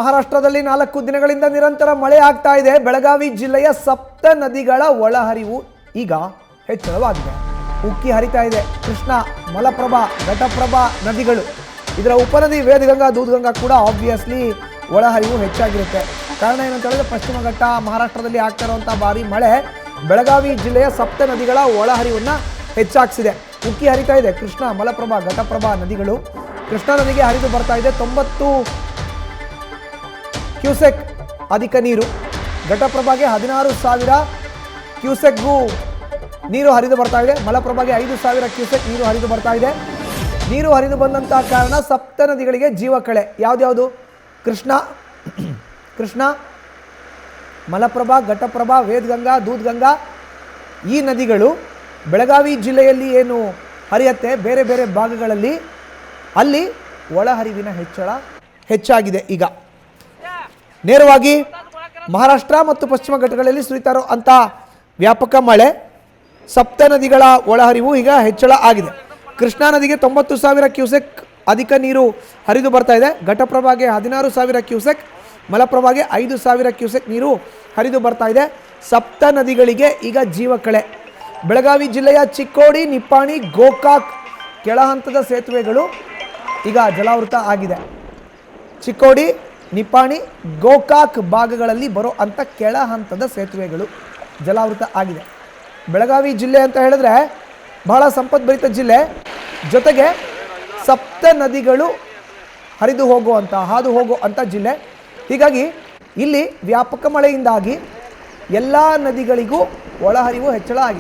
ಮಹಾರಾಷ್ಟ್ರದಲ್ಲಿ 4 ದಿನಗಳಿಂದ ನಿರಂತರ ಮಳೆ ಆಗ್ತಾ ಇದೆ. ಬೆಳಗಾವಿ ಜಿಲ್ಲೆಯ ಸಪ್ತ ನದಿಗಳ ಒಳಹರಿವು ಈಗ ಹೆಚ್ಚಳವಾಗಿದೆ. ಉಕ್ಕಿ ಹರಿತಾ ಇದೆ ಕೃಷ್ಣ, ಮಲಪ್ರಭಾ, ಘಟಪ್ರಭಾ ನದಿಗಳು. ಇದರ ಉಪನದಿ ವೇದಗಂಗಾ, ದೂದ್ಗಂಗಾ ಕೂಡ ಆಬ್ವಿಯಸ್ಲಿ ಒಳಹರಿವು ಹೆಚ್ಚಾಗಿರುತ್ತೆ. ಕಾರಣ ಏನಂತ ಹೇಳಿದ್ರೆ ಪಶ್ಚಿಮ ಘಟ್ಟ ಮಹಾರಾಷ್ಟ್ರದಲ್ಲಿ ಆಗ್ತಾ ಇರುವಂಥ ಭಾರಿ ಮಳೆ ಬೆಳಗಾವಿ ಜಿಲ್ಲೆಯ ಸಪ್ತ ನದಿಗಳ ಒಳಹರಿವನ್ನು ಹೆಚ್ಚಾಗಿಸಿದೆ. ಉಕ್ಕಿ ಹರಿತಾ ಇದೆ ಕೃಷ್ಣ, ಮಲಪ್ರಭಾ, ಘಟಪ್ರಭಾ ನದಿಗಳು. ಕೃಷ್ಣಾ ನದಿಗೆ ಹರಿದು ಬರ್ತಾ ಇದೆ 90 ಕ್ಯೂಸೆಕ್ ಅಧಿಕ ನೀರು. ಘಟಪ್ರಭಾಗೆ 16,000 ಕ್ಯೂಸೆಕ್ಗೂ ನೀರು ಹರಿದು ಬರ್ತಾ ಇದೆ. ಮಲಪ್ರಭಾಗೆ 5,000 ಕ್ಯೂಸೆಕ್ ನೀರು ಹರಿದು ಬರ್ತಾ ಇದೆ. ನೀರು ಹರಿದು ಬಂದಂಥ ಕಾರಣ ಸಪ್ತ ನದಿಗಳಿಗೆ ಜೀವಕಳೆ. ಯಾವ್ದ್ಯಾವುದು? ಕೃಷ್ಣ, ಮಲಪ್ರಭಾ, ಘಟಪ್ರಭಾ, ವೇದಗಂಗಾ, ದೂದ್ಗಂಗಾ ಈ ನದಿಗಳು ಬೆಳಗಾವಿ ಜಿಲ್ಲೆಯಲ್ಲಿ ಏನು ಹರಿಯುತ್ತೆ ಬೇರೆ ಬೇರೆ ಭಾಗಗಳಲ್ಲಿ ಅಲ್ಲಿ ಒಳಹರಿವಿನ ಹೆಚ್ಚಳ ಹೆಚ್ಚಾಗಿದೆ. ಈಗ ನೇರವಾಗಿ ಮಹಾರಾಷ್ಟ್ರ ಮತ್ತು ಪಶ್ಚಿಮ ಘಟ್ಟಗಳಲ್ಲಿ ಸುರಿತಾ ಇರುವಂಥ ವ್ಯಾಪಕ ಮಳೆ ಸಪ್ತ ನದಿಗಳ ಒಳಹರಿವು ಈಗ ಹೆಚ್ಚಳ ಆಗಿದೆ. ಕೃಷ್ಣಾ ನದಿಗೆ 90,000 ಕ್ಯೂಸೆಕ್ ಅಧಿಕ ನೀರು ಹರಿದು ಬರ್ತಾ ಇದೆ. ಘಟಪ್ರಭಾಗೆ 16,000 ಕ್ಯೂಸೆಕ್, ಮಲಪ್ರಭಾಗೆ 5,000 ಕ್ಯೂಸೆಕ್ ನೀರು ಹರಿದು ಬರ್ತಾ ಇದೆ. ಸಪ್ತ ನದಿಗಳಿಗೆ ಈಗ ಜೀವಕಳೆ. ಬೆಳಗಾವಿ ಜಿಲ್ಲೆಯ ಚಿಕ್ಕೋಡಿ, ನಿಪ್ಪಾಣಿ, ಗೋಕಾಕ್ ಕೆಳ ಹಂತದ ಸೇತುವೆಗಳು ಈಗ ಜಲಾವೃತ ಆಗಿದೆ. ಚಿಕ್ಕೋಡಿ, ನಿಪ್ಪಾಣಿ, ಗೋಕಾಕ್ ಭಾಗಗಳಲ್ಲಿ ಬರೋ ಅಂಥ ಕೆಳ ಹಂತದ ಸೇತುವೆಗಳು ಜಲಾವೃತ ಆಗಿದೆ. ಬೆಳಗಾವಿ ಜಿಲ್ಲೆ ಅಂತ ಹೇಳಿದ್ರೆ ಬಹಳ ಸಂಪದ್ಭರಿತ ಜಿಲ್ಲೆ, ಜೊತೆಗೆ ಸಪ್ತ ನದಿಗಳು ಹಾದು ಹೋಗುವಂಥ ಜಿಲ್ಲೆ. ಹೀಗಾಗಿ ಇಲ್ಲಿ ವ್ಯಾಪಕ ಮಳೆಯಿಂದಾಗಿ ಎಲ್ಲ ನದಿಗಳಿಗೂ ಒಳಹರಿವು ಹೆಚ್ಚಳ ಆಗಿದೆ.